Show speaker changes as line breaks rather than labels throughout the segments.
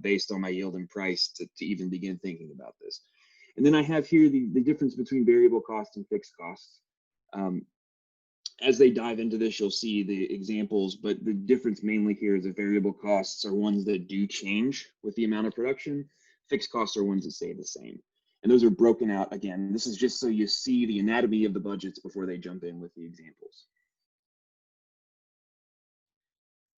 based on my yield and price to even begin thinking about this. And then I have here the difference between variable costs and fixed costs. As they dive into this, you'll see the examples, but the difference mainly here is that variable costs are ones that do change with the amount of production. Fixed costs are ones that stay the same. And those are broken out. Again, this is just so you see the anatomy of the budgets before they jump in with the examples.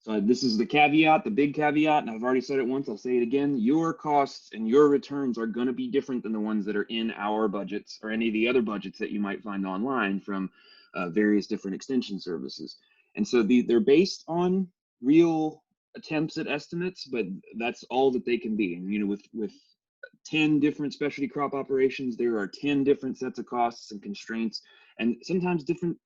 So this is the caveat, the big caveat, and I've already said it once, I'll say it again. Your costs and your returns are going to be different than the ones that are in our budgets or any of the other budgets that you might find online from various different extension services. And so they're based on real attempts at estimates, but that's all that they can be. And you know, with 10 different specialty crop operations, there are 10 different sets of costs and constraints, and sometimes 10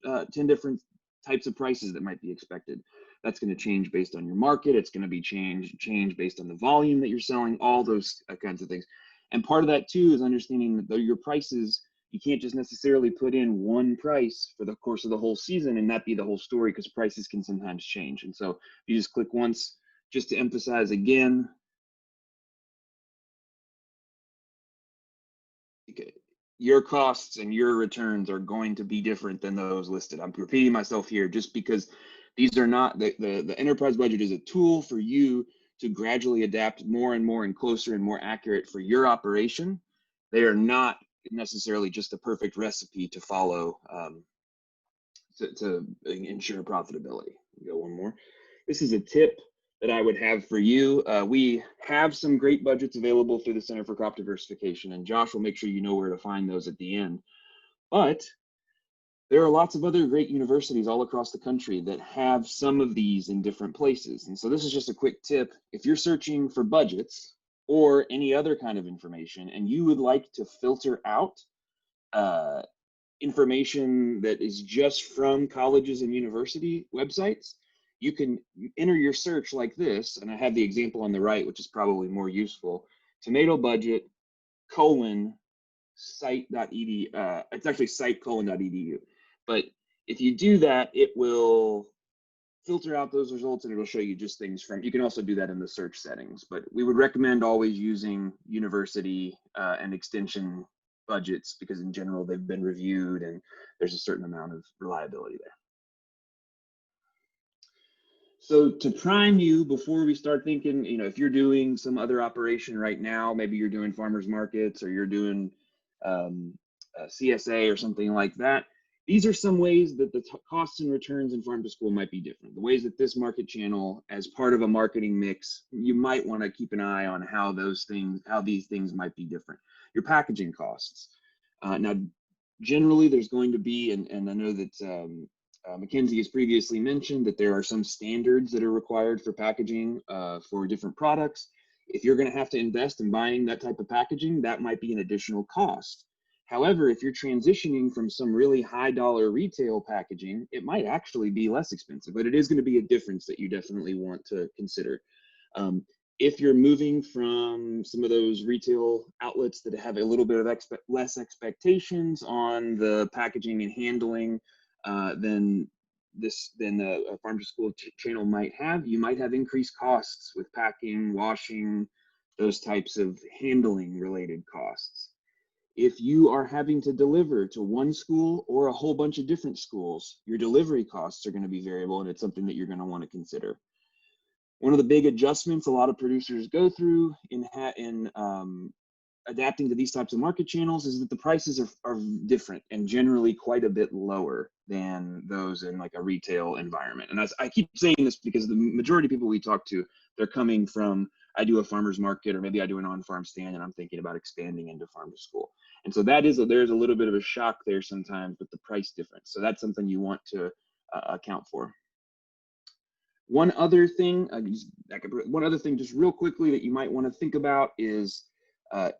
different types of prices that might be expected. That's going to change based on your market. It's going to be change based on the volume that you're selling, all those kinds of things. And part of that too is understanding that your prices, you can't just necessarily put in one price for the course of the whole season and that be the whole story, because prices can sometimes change. And so you just click once just to emphasize again, your costs and your returns are going to be different than those listed. I'm repeating myself here just because these are not, the enterprise budget is a tool for you to gradually adapt more and more and closer and more accurate for your operation. They are not necessarily just a perfect recipe to follow to ensure profitability. Go one more. This is a tip that I would have for you. We have some great budgets available through the Center for Crop Diversification, and Josh will make sure you know where to find those at the end. But there are lots of other great universities all across the country that have some of these in different places. And so this is just a quick tip. If you're searching for budgets or any other kind of information, and you would like to filter out information that is just from colleges and university websites, you can enter your search like this, and I have the example on the right, which is probably more useful. Tomato budget : site.edu. It's actually site:/.edu. But if you do that, it will filter out those results and it'll show you just things from, you can also do that in the search settings, but we would recommend always using university and extension budgets because in general they've been reviewed and there's a certain amount of reliability there. So to prime you before we start thinking, you know, if you're doing some other operation right now, maybe you're doing farmers markets or you're doing CSA or something like that, these are some ways that the costs and returns in farm to school might be different. The ways that this market channel, as part of a marketing mix, you might want to keep an eye on how these things might be different. Your packaging costs. Now, generally, there's going to be, and I know that McKenzie has previously mentioned that there are some standards that are required for packaging for different products. If you're going to have to invest in buying that type of packaging, that might be an additional cost. However, if you're transitioning from some really high dollar retail packaging, it might actually be less expensive, but it is going to be a difference that you definitely want to consider. If you're moving from some of those retail outlets that have a little bit of less expectations on the packaging and handling than a farm to school channel might have, you might have increased costs with packing, washing, those types of handling related costs. If you are having to deliver to one school or a whole bunch of different schools, your delivery costs are going to be variable, and it's something that you're going to want to consider. One of the big adjustments a lot of producers go through in adapting to these types of market channels is that the prices are different and generally quite a bit lower than those in like a retail environment. And I keep saying this because the majority of people we talk to, they're coming from, I do a farmer's market or maybe I do an on-farm stand and I'm thinking about expanding into farm to school. And so there's a little bit of a shock there sometimes with the price difference. So that's something you want to account for. One other thing just real quickly that you might want to think about is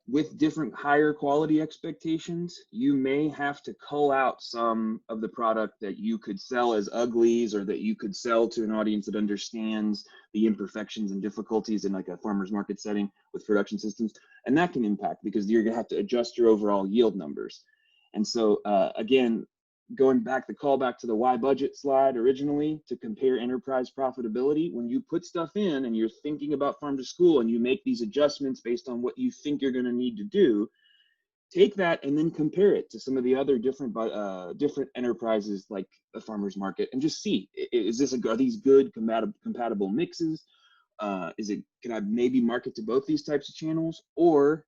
with different higher quality expectations, you may have to cull out some of the product that you could sell as uglies or that you could sell to an audience that understands the imperfections and difficulties in like a farmer's market setting with production systems. And that can impact because you're gonna have to adjust your overall yield numbers. And so again, going back, the callback to the why budget slide originally to compare enterprise profitability, when you put stuff in and you're thinking about farm to school and you make these adjustments based on what you think you're going to need to do, take that and then compare it to some of the other different enterprises like the farmers market, and just see, are these good compatible mixes? Can I maybe market to both these types of channels, or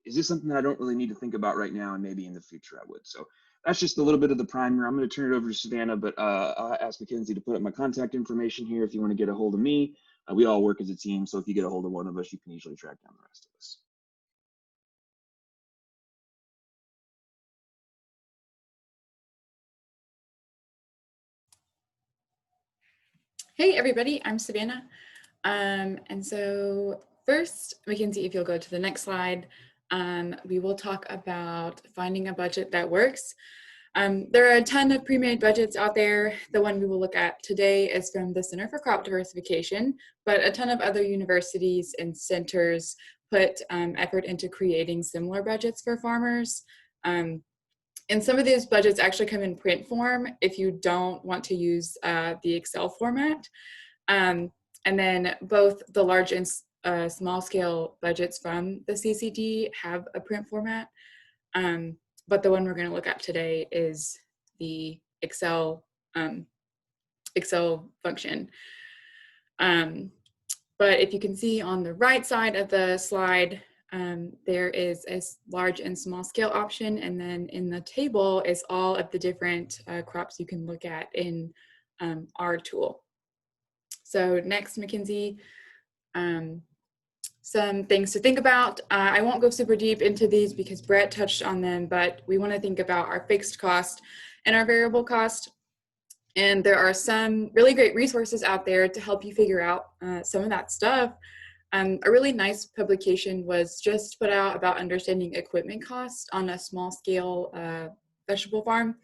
is this something that I don't really need to think about right now and maybe in the future I would? So that's just a little bit of the primer. I'm going to turn it over to Savannah, but I'll ask McKenzie to put up my contact information here if you want to get a hold of me. We all work as a team, so if you get a hold of one of us, you can easily track down the rest of us.
Hey everybody, I'm Savannah. And so first, McKenzie, if you'll go to the next slide, we will talk about finding a budget that works. There are a ton of pre-made budgets out there. The one we will look at today is from the Center for Crop Diversification, but a ton of other universities and centers put effort into creating similar budgets for farmers. And some of these budgets actually come in print form if you don't want to use the Excel format. And then both the large and small scale budgets from the CCD have a print format. But the one we're going to look at today is the Excel function. But if you can see on the right side of the slide, there is a large and small scale option, and then in the table is all of the different crops you can look at in our tool. So next, McKenzie, some things to think about. I won't go super deep into these because Brett touched on them, but we want to think about our fixed cost and our variable cost. And there are some really great resources out there to help you figure out some of that stuff. A really nice publication was just put out about understanding equipment costs on a small scale vegetable farm.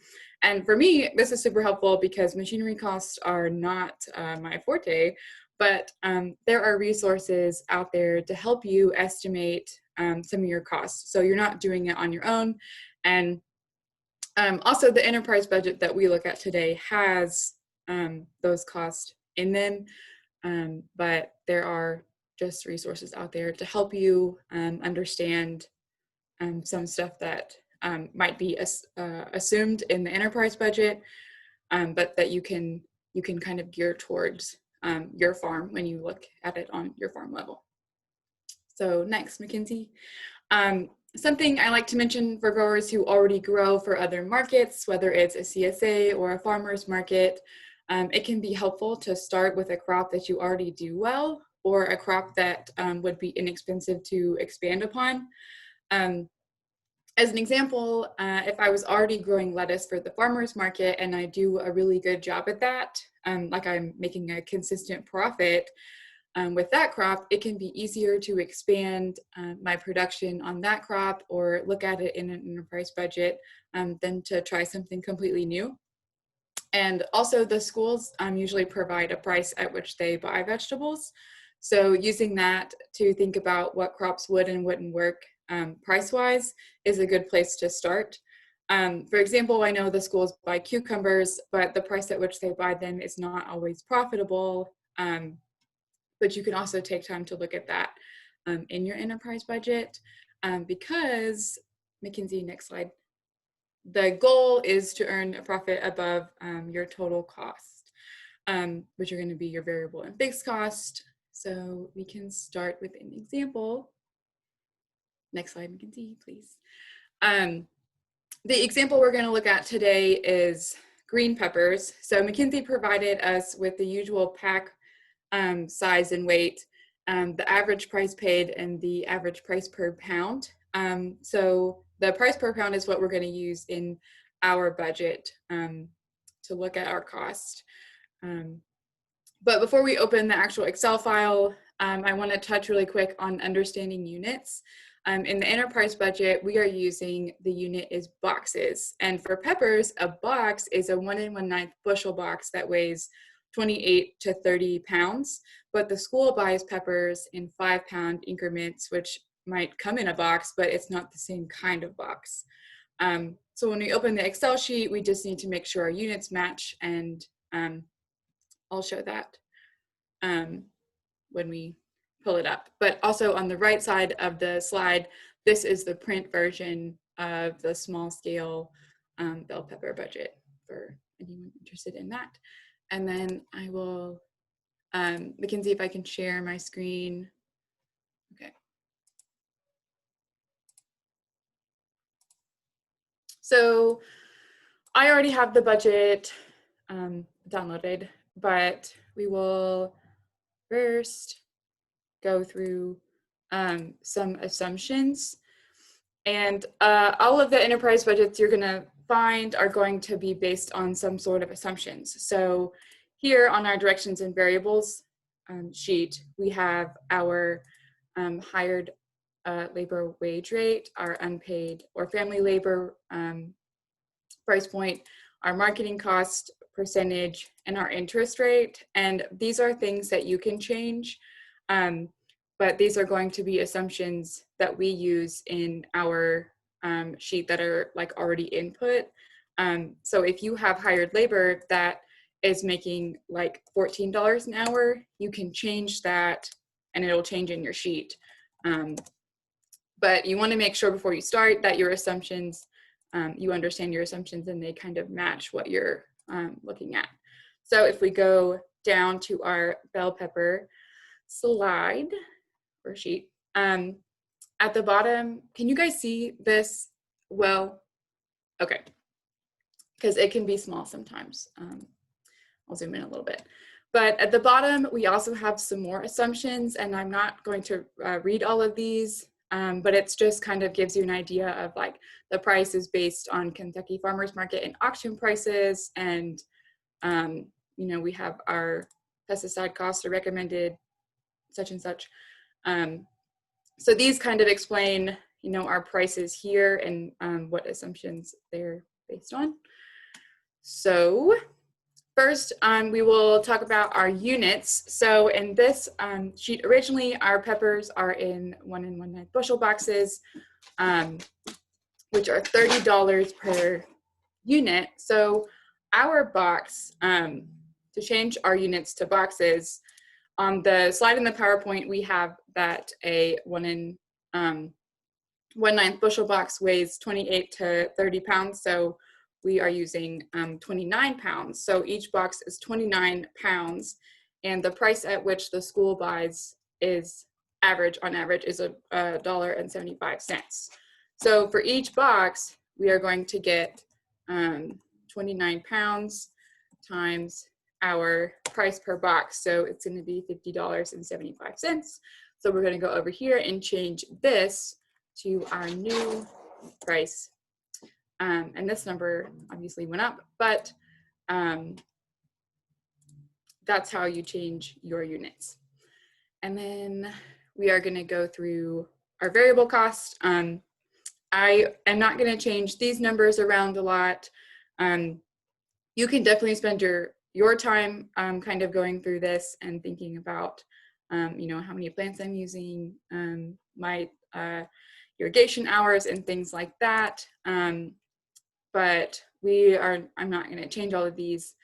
And for me, this is super helpful because machinery costs are not my forte, but there are resources out there to help you estimate some of your costs. So you're not doing it on your own. And also the enterprise budget that we look at today has those costs in them, but there are just resources out there to help you understand some stuff that might be assumed in the enterprise budget, but that you can kind of gear towards your farm when you look at it on your farm level. So next, McKenzie. Something I like to mention for growers who already grow for other markets, whether it's a CSA or a farmer's market, it can be helpful to start with a crop that you already do well, or a crop that would be inexpensive to expand upon. As an example, if I was already growing lettuce for the farmer's market and I do a really good job at that, like I'm making a consistent profit with that crop, it can be easier to expand my production on that crop or look at it in an enterprise budget than to try something completely new. And also the schools usually provide a price at which they buy vegetables. So using that to think about what crops would and wouldn't work price-wise is a good place to start. For example, I know the schools buy cucumbers, but the price at which they buy them is not always profitable. But you can also take time to look at that in your enterprise budget because, McKenzie, next slide. The goal is to earn a profit above your total cost, which are going to be your variable and fixed cost. So we can start with an example. Next slide, McKenzie, please. The example we're going to look at today is green peppers. So McKenzie provided us with the usual pack size and weight, the average price paid, and the average price per pound. So the price per pound is what we're going to use in our budget to look at our cost. But before we open the actual Excel file, I want to touch really quick on understanding units. In the enterprise budget, we are using the unit is boxes. And for peppers, a box is a 1 1/9 bushel box that weighs 28 to 30 pounds. But the school buys peppers in 5-pound increments, which might come in a box, but it's not the same kind of box. So when we open the Excel sheet, we just need to make sure our units match, and I'll show that when we pull it up. But also on the right side of the slide, this is the print version of the small scale bell pepper budget for anyone interested in that. And then I will, McKenzie, if I can share my screen. Okay. So I already have the budget downloaded, but we will first go through some assumptions. And all of the enterprise budgets you're going to find are going to be based on some sort of assumptions. So here on our directions and variables sheet, we have our hired labor wage rate, our unpaid or family labor price point, our marketing cost percentage, and our interest rate. And these are things that you can change, but these are going to be assumptions that we use in our sheet that are like already input. So if you have hired labor that is making like $14 an hour, you can change that and it'll change in your sheet. But you want to make sure before you start that your assumptions, you understand your assumptions and they kind of match what you're looking at. So if we go down to our bell pepper slide or sheet, at the bottom, can you guys see this well? Okay, because it can be small sometimes. I'll zoom in a little bit. But at the bottom, we also have some more assumptions, and I'm not going to read all of these, but it's just kind of gives you an idea of like the price is based on Kentucky Farmers Market and auction prices, and you know, we have our pesticide costs are recommended, such and such. So these kind of explain, you know, our prices here and what assumptions they're based on. So first, we will talk about our units. So in this sheet, originally our peppers are in 1 1/9 bushel boxes, which are $30 per unit. So our box, to change our units to boxes, on the slide in the PowerPoint, we have that a 1 1/9 bushel box weighs 28 to 30 pounds. So we are using 29 pounds. So each box is 29 pounds. And the price at which the school buys is on average is $1.75. So for each box, we are going to get 29 pounds times our price per box. So it's going to be $50.75. So we're going to go over here and change this to our new price. And this number obviously went up, but that's how you change your units. And then we are going to go through our variable cost. I am not going to change these numbers around a lot. You can definitely spend your time kind of going through this and thinking about, you know, how many plants I'm using, my irrigation hours and things like that. But I'm not going to change all of these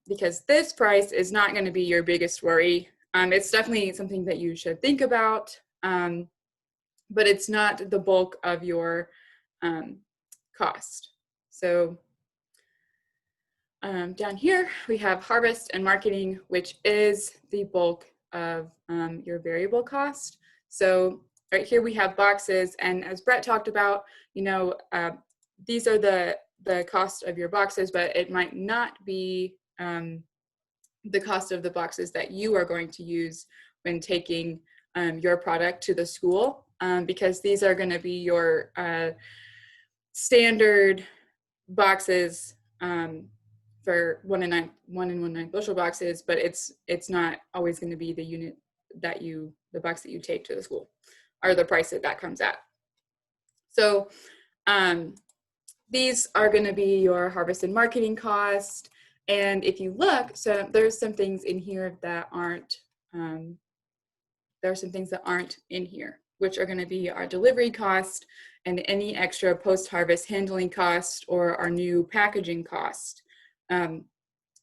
because this price is not going to be your biggest worry. It's definitely something that you should think about, but it's not the bulk of your cost. So down here, we have harvest and marketing, which is the bulk of your variable cost. So right here we have boxes, and as Brett talked about, you know, these are the cost of your boxes, but it might not be the cost of the boxes that you are going to use when taking your product to the school, because these are going to be your standard boxes for 1 1/9 bushel boxes, but it's not always going to be the unit that the box that you take to the school, or the price that comes at. So these are going to be your harvest and marketing cost. And if you look, so there's some things in here that aren't, there are some things that aren't in here. which are going to be our delivery cost and any extra post-harvest handling cost or our new packaging cost.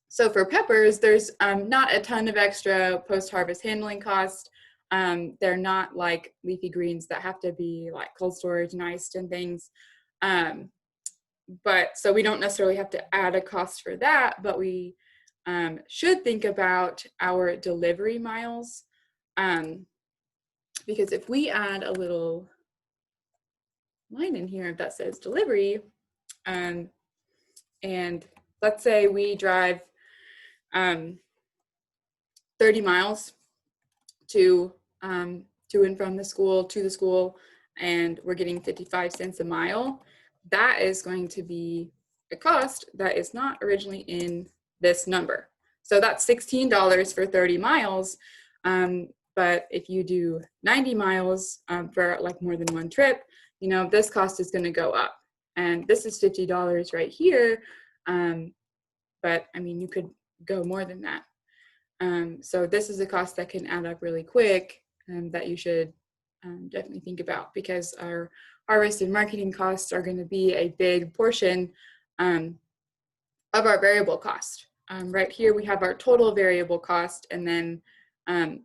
So for peppers, there's not a ton of extra post-harvest handling cost. They're not like leafy greens that have to be like cold storage and iced and things. But so we don't necessarily have to add a cost for that, but we should think about our delivery miles. Because if we add a little line in here that says delivery, and let's say we drive 30 miles to and from the school to the school, and we're getting 55 cents a mile, that is going to be a cost that is not originally in this number. So that's $16 for 30 miles. But if you do 90 miles for like more than one trip, you know, this cost is going to go up. And this is $50 right here. But I mean, you could go more than that. So this is a cost that can add up really quick that you should definitely think about, because our harvest and marketing costs are going to be a big portion of our variable cost. Right here we have our total variable cost, and then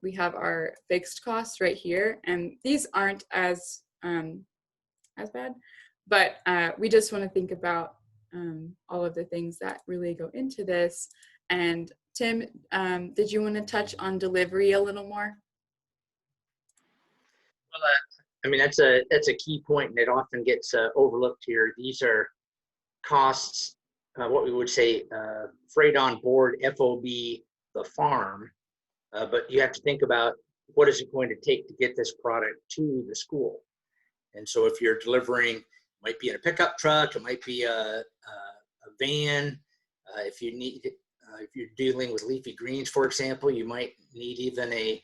we have our fixed costs right here, and these aren't as bad, but we just want to think about all of the things that really go into this. And Tim, did you want to touch on delivery a little more?
Well, I mean, that's a key point, and it often gets overlooked here. These are costs, what we would say, freight on board, FOB, the farm, but you have to think about what is it going to take to get this product to the school. And so if you're delivering, it might be in a pickup truck, it might be a van. If you're dealing with leafy greens, for example, you might need even a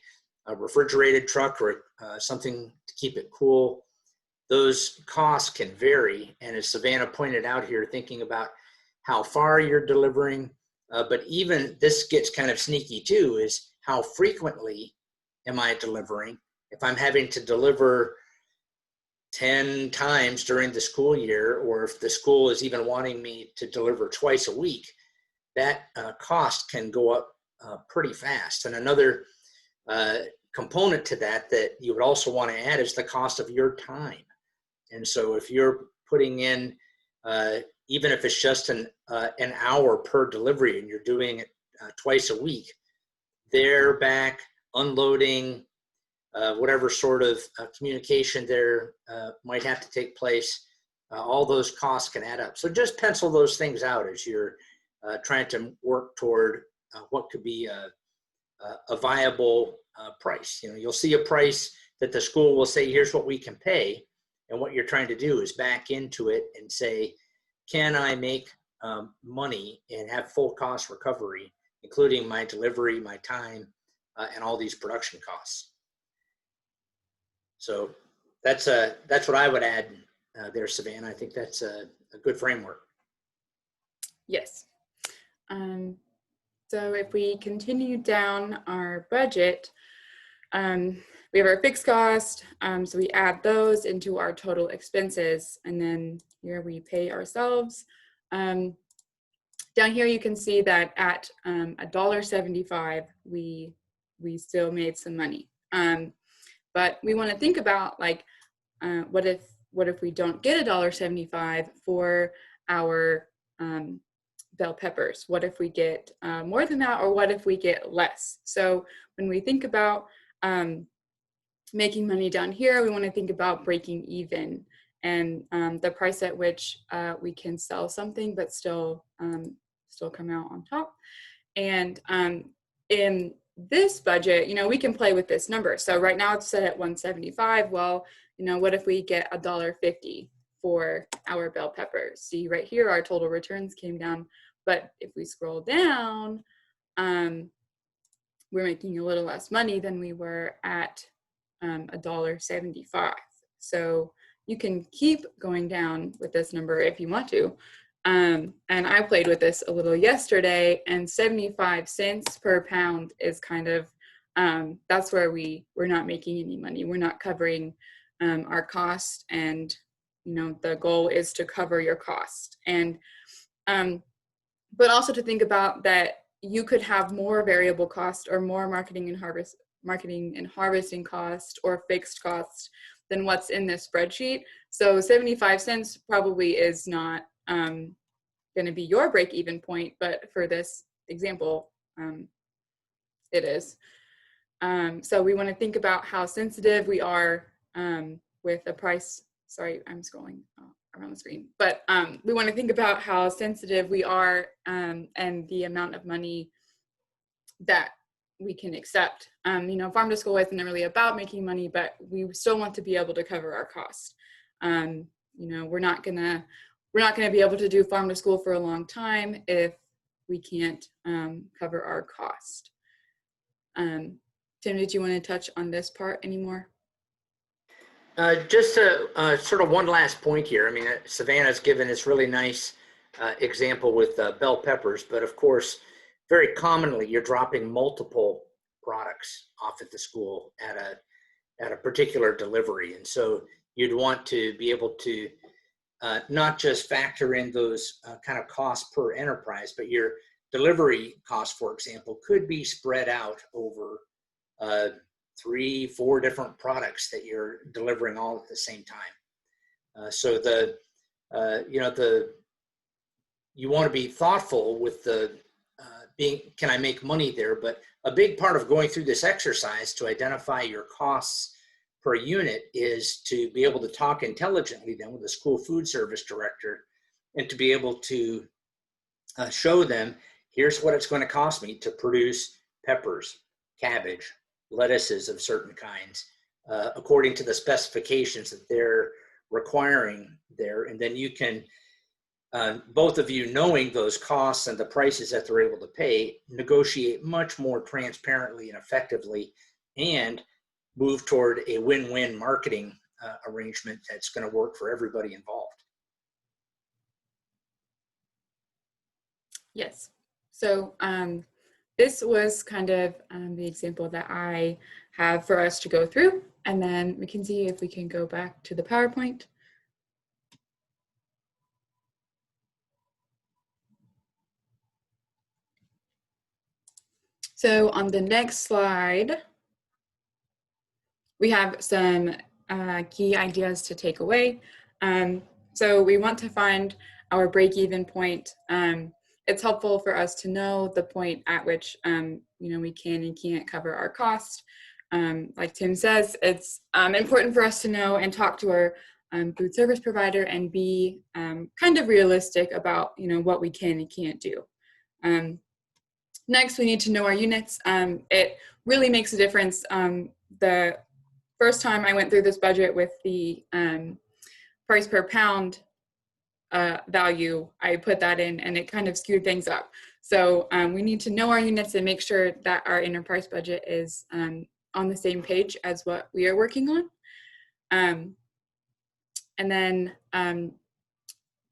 refrigerated truck or something to keep it cool. Those costs can vary. And as Savannah pointed out here, thinking about how far you're delivering, but even this gets kind of sneaky too, is how frequently am I delivering? If I'm having to deliver 10 times during the school year, or if the school is even wanting me to deliver twice a week, that cost can go up pretty fast. And another component to that you would also want to add is the cost of your time. And so if you're putting in, even if it's just an hour per delivery and you're doing it twice a week, they're back unloading, whatever sort of communication there might have to take place, all those costs can add up. So just pencil those things out as you're trying to work toward what could be a viable price. You know, you'll see a price that the school will say, here's what we can pay. And what you're trying to do is back into it and say, can I make money and have full cost recovery, including my delivery, my time, and all these production costs. So that's what I would add there, Savannah. I think that's a good framework.
Yes. So if we continue down our budget, we have our fixed cost, so we add those into our total expenses, and then here we pay ourselves. Down here you can see that at $1.75 we still made some money, but we want to think about, like, what if we don't get $1.75 for our bell peppers? What if we get more than that, or what if we get less? So when we think about making money down here, we want to think about breaking even and the price at which we can sell something but still come out on top. And in this budget, you know, we can play with this number. So right now it's set at $1.75. Well, you know, what if we get $1.50 for our bell peppers? See right here, our total returns came down. But if we scroll down, we're making a little less money than we were at $1.75. So you can keep going down with this number if you want to. And I played with this a little yesterday, and 75 cents per pound is kind of that's where we're not making any money. We're not covering our cost, and the goal is to cover your cost. And but also to think about that you could have more variable cost or more marketing and harvesting cost or fixed cost than what's in this spreadsheet. So 75 cents probably is not going to be your break-even point, but for this example, it is. So we want to think about how sensitive we are with a price. Sorry, I'm scrolling around the screen. But we want to think about how sensitive we are and the amount of money that we can accept. Farm to school isn't really about making money, but we still want to be able to cover our costs. We're not gonna be able to do farm to school for a long time if we can't cover our cost. Tim, did you want to touch on this part anymore?
Just sort of one last point here. I mean, Savannah's given this really nice example with bell peppers, but of course, very commonly you're dropping multiple products off at the school at a particular delivery, and so you'd want to be able to not just factor in those kind of costs per enterprise, but your delivery costs, for example, could be spread out over 3-4 different products that you're delivering all at the same time. So you want to be thoughtful with the can I make money there? But a big part of going through this exercise to identify your costs per unit is to be able to talk intelligently then with the school food service director, and to be able to show them, here's what it's going to cost me to produce peppers, cabbage, lettuces of certain kinds, according to the specifications that they're requiring there. And then you can, both of you knowing those costs and the prices that they're able to pay, negotiate much more transparently and effectively, and move toward a win-win marketing arrangement that's going to work for everybody involved.
Yes. So this was kind of the example that I have for us to go through. And then McKenzie, if we can go back to the PowerPoint. So on the next slide, we have some key ideas to take away. So we want to find our break-even point. It's helpful for us to know the point at which we can and can't cover our cost. Like Tim says, it's important for us to know and talk to our food service provider and be kind of realistic about what we can and can't do. Next, we need to know our units. It really makes a difference. The first time I went through this budget with the price per pound value, I put that in and it kind of skewed things up. So we need to know our units and make sure that our enterprise budget is on the same page as what we are working on. And then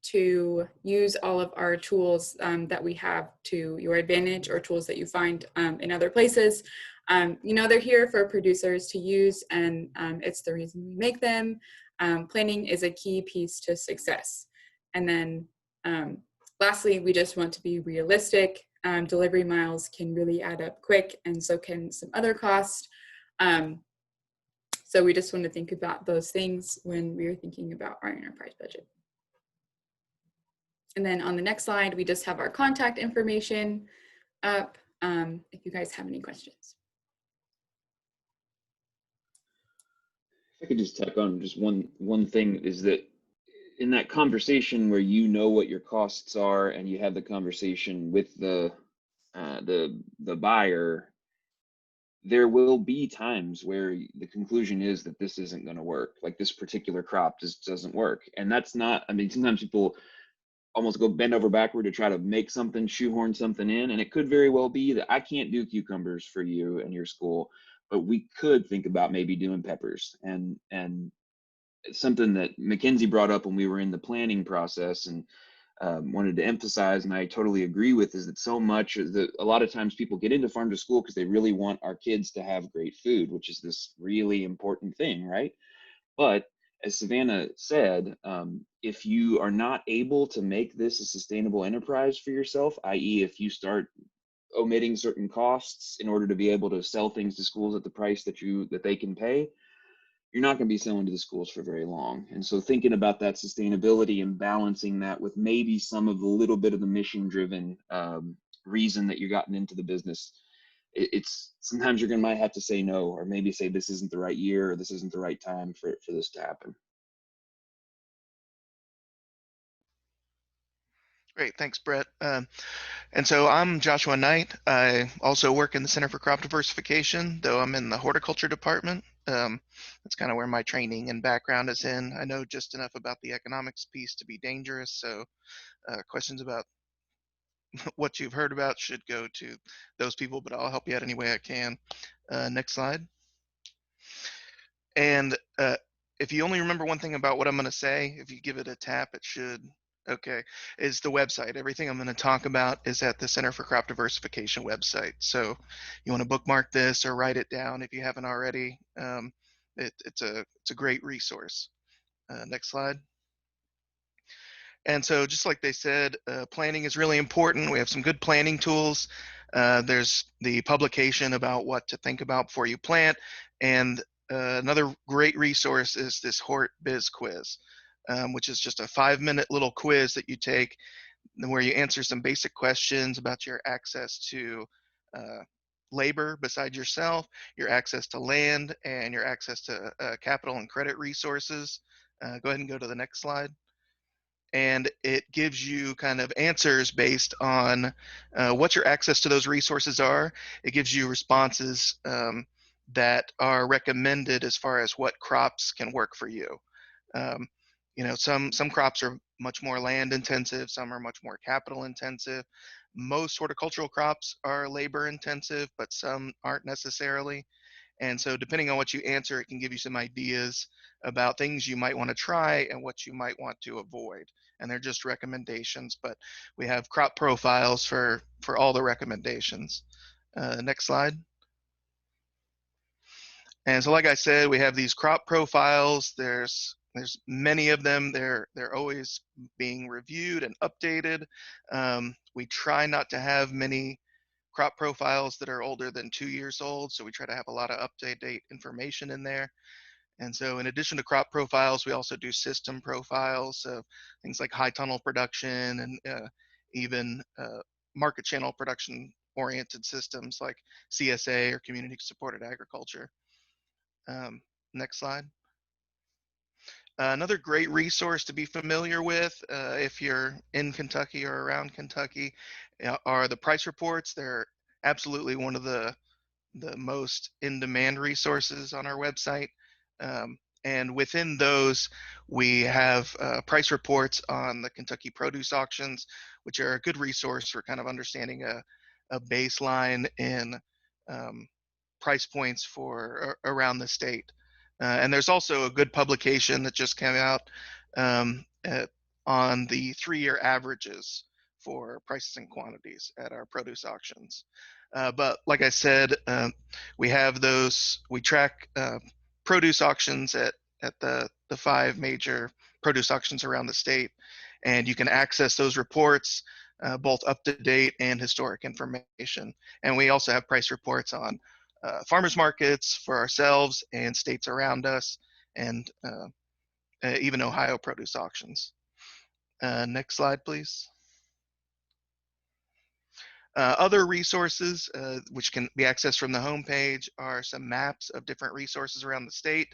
to use all of our tools that we have to your advantage, or tools that you find in other places. They're here for producers to use, and it's the reason we make them. Planning is a key piece to success. And then lastly, we just want to be realistic. Delivery miles can really add up quick, and so can some other costs. So we just want to think about those things when we are thinking about our enterprise budget. And then on the next slide, we just have our contact information up if you guys have any questions.
If I could just tack on just one thing, is that in that conversation where you know what your costs are and you have the conversation with the buyer, there will be times where the conclusion is that this isn't going to work. Like, this particular crop just doesn't work. And that's not, I mean, sometimes people almost go bend over backward to try to make something, shoehorn something in. And it could very well be that I can't do cucumbers for you and your school, but we could think about maybe doing peppers. And something that McKenzie brought up when we were in the planning process, and wanted to emphasize, and I totally agree with, is that so much that a lot of times people get into farm to school because they really want our kids to have great food, which is this really important thing, right? But as Savannah said, if you are not able to make this a sustainable enterprise for yourself, i.e., if you start omitting certain costs in order to be able to sell things to schools at the price that they can pay, you're not going to be selling to the schools for very long. And so thinking about that sustainability and balancing that with maybe some of the little bit of the mission driven reason that you're gotten into the business, it's sometimes you're going to might have to say no, or maybe say this isn't the right year, or this isn't the right time for this to happen.
Great, thanks, Brett. And so I'm Joshua Knight. I also work in the Center for Crop Diversification, though I'm in the horticulture department. That's kind of where my training and background is in. I know just enough about the economics piece to be dangerous, so questions about what you've heard about should go to those people, but I'll help you out any way I can. Next slide. And if you only remember one thing about what I'm going to say, if you give it a tap, it should. Okay, is the website. Everything I'm going to talk about is at the Center for Crop Diversification website. So you want to bookmark this or write it down if you haven't already. It's a great resource. Next slide. And so just like they said, planning is really important. We have some good planning tools. There's the publication about what to think about before you plant. And another great resource is this Hort Biz quiz, which is just a 5-minute little quiz that you take where you answer some basic questions about your access to labor besides yourself, your access to land, and your access to capital and credit resources. Go ahead and go to the next slide. And it gives you kind of answers based on what your access to those resources are. It gives you responses that are recommended as far as what crops can work for you. You know, some crops are much more land intensive, some are much more capital intensive. Most horticultural crops are labor intensive, but some aren't necessarily. And so depending on what you answer, it can give you some ideas about things you might want to try and what you might want to avoid. And they're just recommendations, but we have crop profiles for all the recommendations. Next slide. And so like I said, we have these crop profiles. There's many of them. They're always being reviewed and updated. We try not to have many crop profiles that are older than 2 years old. So we try to have a lot of up-to-date information in there. And so in addition to crop profiles, we also do system profiles of things like high tunnel production and even market channel production oriented systems like CSA or community supported agriculture. Next slide. Another great resource to be familiar with if you're in Kentucky or around Kentucky are the price reports. They're absolutely one of the most in-demand resources on our website. And within those, we have price reports on the Kentucky produce auctions, which are a good resource for kind of understanding a baseline in price points for around the state. And there's also a good publication that just came out on the 3-year averages for prices and quantities at our produce auctions. But like I said, we have those, we track produce auctions at the 5 major produce auctions around the state. And you can access those reports, both up to date and historic information. And we also have price reports on farmers markets for ourselves and states around us, and even Ohio produce auctions. Next slide, please. Other resources which can be accessed from the homepage are some maps of different resources around the state.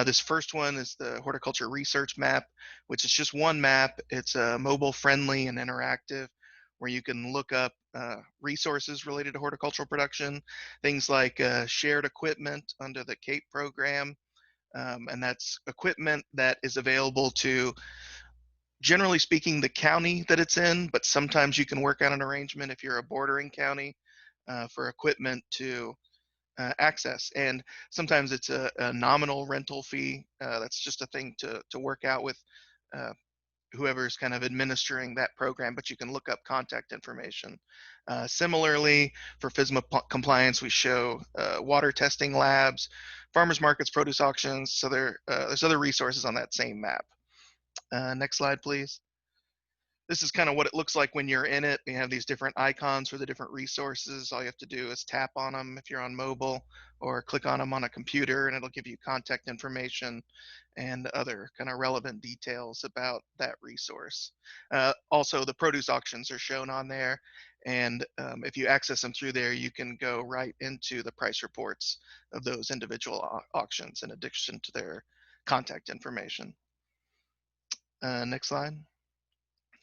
This first one is the horticulture research map, which is just one map. It's mobile friendly and interactive, where you can look up resources related to horticultural production, things like shared equipment under the CAPE program, and that's equipment that is available to, generally speaking, the county that it's in, but sometimes you can work out an arrangement if you're a bordering county for equipment to access. And sometimes it's a nominal rental fee. That's just a thing to work out with whoever's kind of administering that program, but you can look up contact information. Similarly, for FSMA compliance, we show water testing labs, farmers markets, produce auctions. So there's other resources on that same map. Next slide, please. This is kind of what it looks like when you're in it. We have these different icons for the different resources. All you have to do is tap on them if you're on mobile, or click on them on a computer, and it'll give you contact information and other kind of relevant details about that resource. Also, the produce auctions are shown on there, and if you access them through there, you can go right into the price reports of those individual auctions in addition to their contact information. Next slide.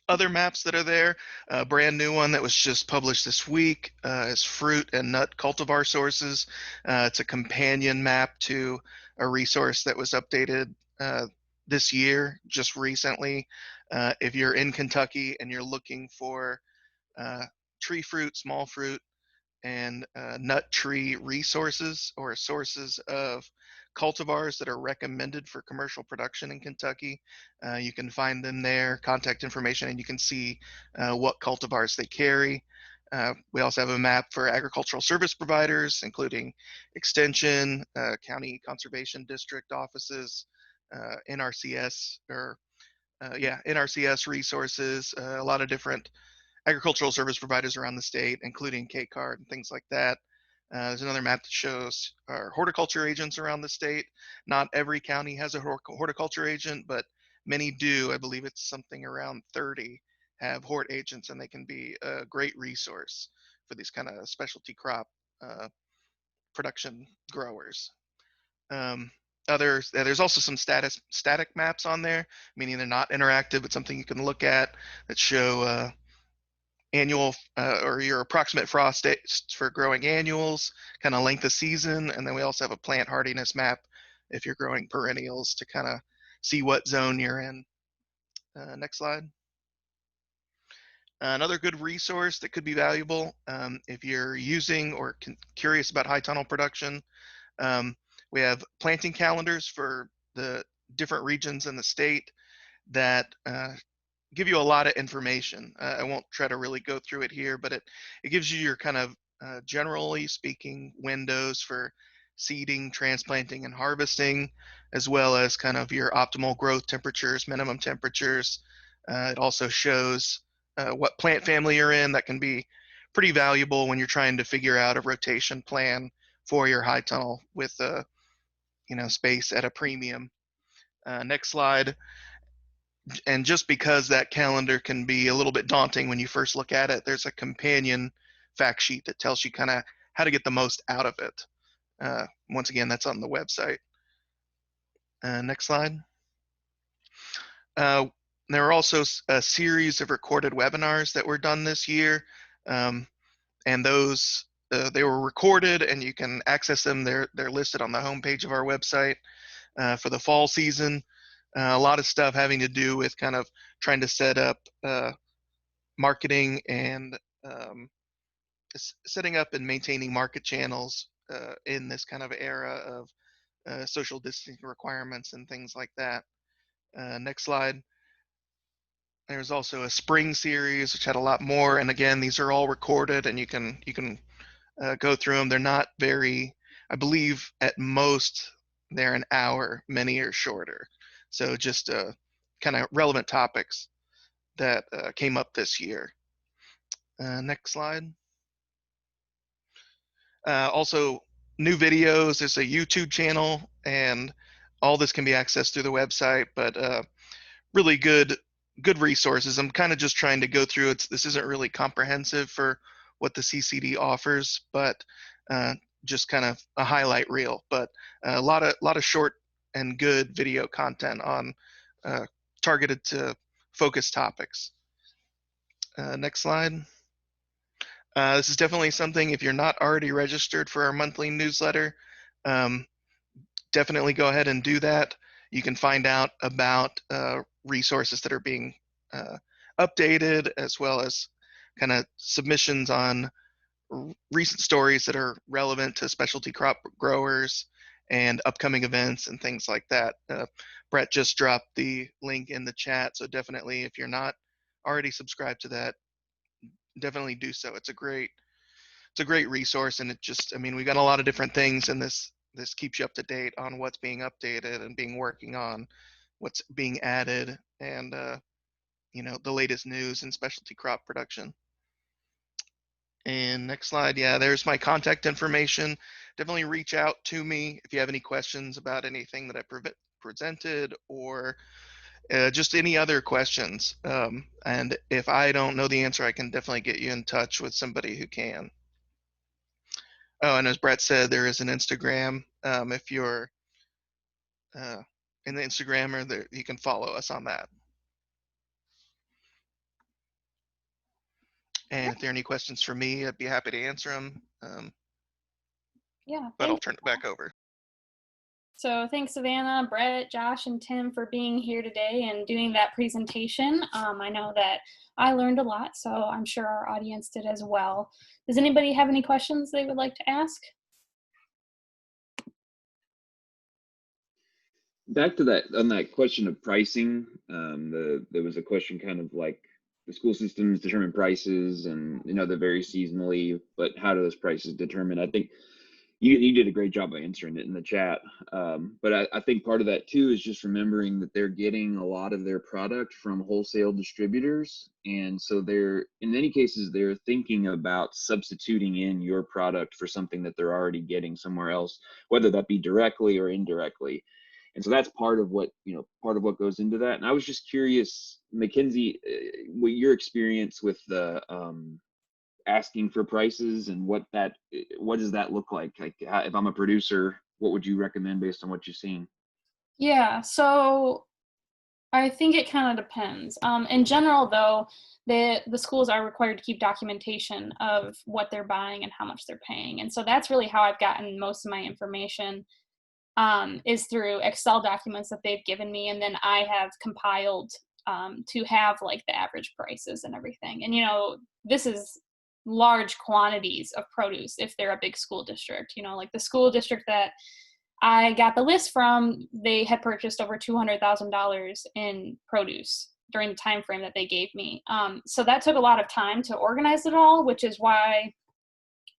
Other maps that are there, a brand new one that was just published this week is fruit and nut cultivar sources. It's a companion map to a resource that was updated this year, just recently. If you're in Kentucky and you're looking for tree fruit, small fruit, and nut tree resources or sources of cultivars that are recommended for commercial production in Kentucky. You can find them there, contact information, and you can see what cultivars they carry. We also have a map for agricultural service providers, including extension, county conservation district offices, NRCS, or NRCS resources, a lot of different agricultural service providers around the state, including K-Card and things like that. There's another map that shows our horticulture agents around the state. Not every county has a horticulture agent, but many do. I believe it's something around 30 have hort agents, and they can be a great resource for these kind of specialty crop production growers. There's also some static maps on there, meaning they're not interactive, but something you can look at that show annual or your approximate frost dates for growing annuals, kind of length of season. And then we also have a plant hardiness map if you're growing perennials to kind of see what zone you're in. Next slide. Another good resource that could be valuable if you're using or curious about high tunnel production. We have planting calendars for the different regions in the state that give you a lot of information. I won't try to really go through it here, but it gives you your kind of generally speaking windows for seeding, transplanting, and harvesting, as well as kind of your optimal growth temperatures, minimum temperatures. It also shows what plant family you're in. That can be pretty valuable when you're trying to figure out a rotation plan for your high tunnel with space at a premium. Next slide. And just because that calendar can be a little bit daunting when you first look at it, there's a companion fact sheet that tells you kind of how to get the most out of it. Once again, that's on the website. Next slide. There are also a series of recorded webinars that were done this year, and those they were recorded and you can access them. They're listed on the homepage of our website for the fall season. A lot of stuff having to do with kind of trying to set up marketing and setting up and maintaining market channels in this kind of era of social distancing requirements and things like that. Next slide. There's also a spring series which had a lot more, and again, these are all recorded and you can go through them. They're not very, I believe at most they're an hour, many are shorter. So just kind of relevant topics that came up this year. Next slide. Also, new videos. There's a YouTube channel, and all this can be accessed through the website, but really good resources. I'm kind of just trying to go through it. This isn't really comprehensive for what the CCD offers, but just kind of a highlight reel. But a lot of short and good video content on targeted to focus topics. Next slide. This is definitely something, if you're not already registered for our monthly newsletter, definitely go ahead and do that. You can find out about resources that are being updated, as well as kind of submissions on recent stories that are relevant to specialty crop growers and upcoming events and things like that. Brett just dropped the link in the chat, so definitely if you're not already subscribed to that, definitely do so. It's a great resource, and it just, I mean, we got a lot of different things, and this keeps you up to date on what's being updated and being working on, what's being added, and the latest news in specialty crop production. And next slide, yeah, there's my contact information. Definitely reach out to me if you have any questions about anything that I presented, or just any other questions. And if I don't know the answer, I can definitely get you in touch with somebody who can. Oh, and as Brett said, there is an Instagram. If you're in the Instagram, or there, you can follow us on that. And if there are any questions for me, I'd be happy to answer them.
Yeah.
But I'll turn it back over.
So thanks, Savannah, Brett, Josh, and Tim for being here today and doing that presentation. I know that I learned a lot, so I'm sure our audience did as well. Does anybody have any questions they would like to ask?
Back to that, on that question of pricing, there was a question kind of like the school systems determine prices, and they're very seasonally, but how do those prices determine? I think you did a great job of answering it in the chat. But I think part of that too is just remembering that they're getting a lot of their product from wholesale distributors. And so in many cases, they're thinking about substituting in your product for something that they're already getting somewhere else, whether that be directly or indirectly. And so that's part of what goes into that. And I was just curious, McKenzie, what your experience with the asking for prices, and what does that look like? Like, if I'm a producer, what would you recommend based on what you've seen?
Yeah, so I think it kind of depends. In general, though, the schools are required to keep documentation of what they're buying and how much they're paying. And so that's really how I've gotten most of my information, is through Excel documents that they've given me. And then I have compiled to have like the average prices and everything. And, this is large quantities of produce if they're a big school district. Like the school district that I got the list from, they had purchased over $200,000 in produce during the time frame that they gave me. So that took a lot of time to organize it all, which is why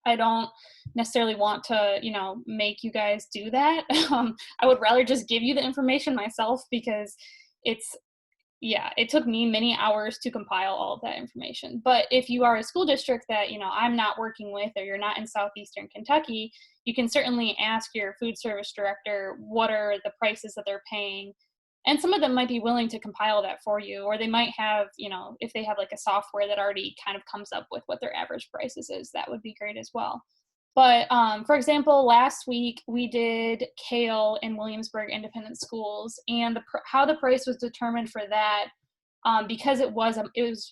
I don't necessarily want to, make you guys do that. I would rather just give you the information myself, because it took me many hours to compile all of that information. But if you are a school district that, I'm not working with, or you're not in southeastern Kentucky, you can certainly ask your food service director what are the prices that they're paying. And some of them might be willing to compile that for you, or they might have, if they have like a software that already kind of comes up with what their average prices is, that would be great as well. But for example, last week we did kale in Williamsburg Independent Schools, and how the price was determined for that, because it was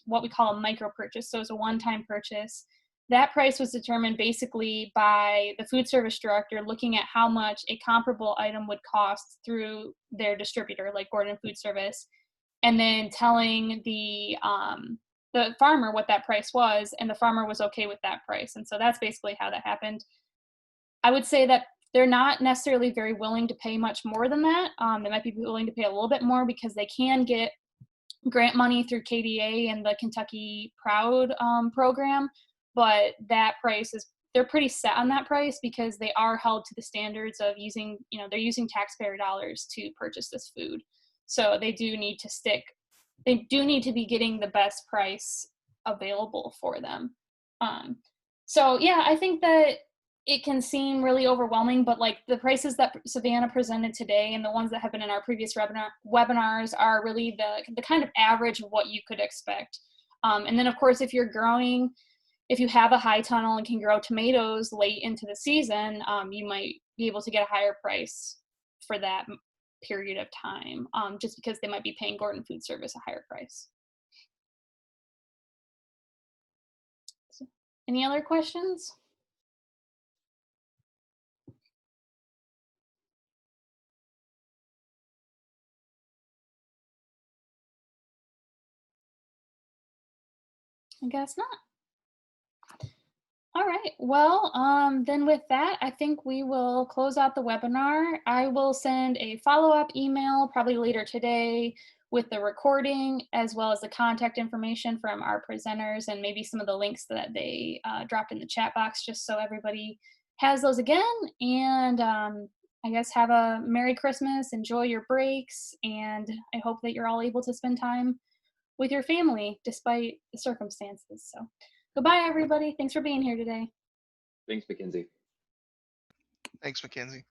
what we call a micro purchase, so it's a one-time purchase. That price was determined basically by the food service director looking at how much a comparable item would cost through their distributor, like Gordon Food Service, and then telling the farmer what that price was, and the farmer was okay with that price. And so that's basically how that happened. I would say that they're not necessarily very willing to pay much more than that. They might be willing to pay a little bit more because they can get grant money through KDA and the Kentucky Proud program, but that price they're pretty set on that price because they are held to the standards of they're using taxpayer dollars to purchase this food. So they do need to be getting the best price available for them. So yeah, I think that it can seem really overwhelming, but like the prices that Savannah presented today and the ones that have been in our previous webinars are really the kind of average of what you could expect. And then of course, if you have a high tunnel and can grow tomatoes late into the season, you might be able to get a higher price for that period of time, just because they might be paying Gordon Food Service a higher price. So, any other questions? I guess not. All right. Well, then with that, I think we will close out the webinar. I will send a follow-up email probably later today with the recording as well as the contact information from our presenters and maybe some of the links that they dropped in the chat box just so everybody has those again. And I guess have a Merry Christmas, enjoy your breaks, and I hope that you're all able to spend time with your family despite the circumstances. So goodbye, everybody. Thanks for being here today.
Thanks, McKenzie.
Thanks, McKenzie.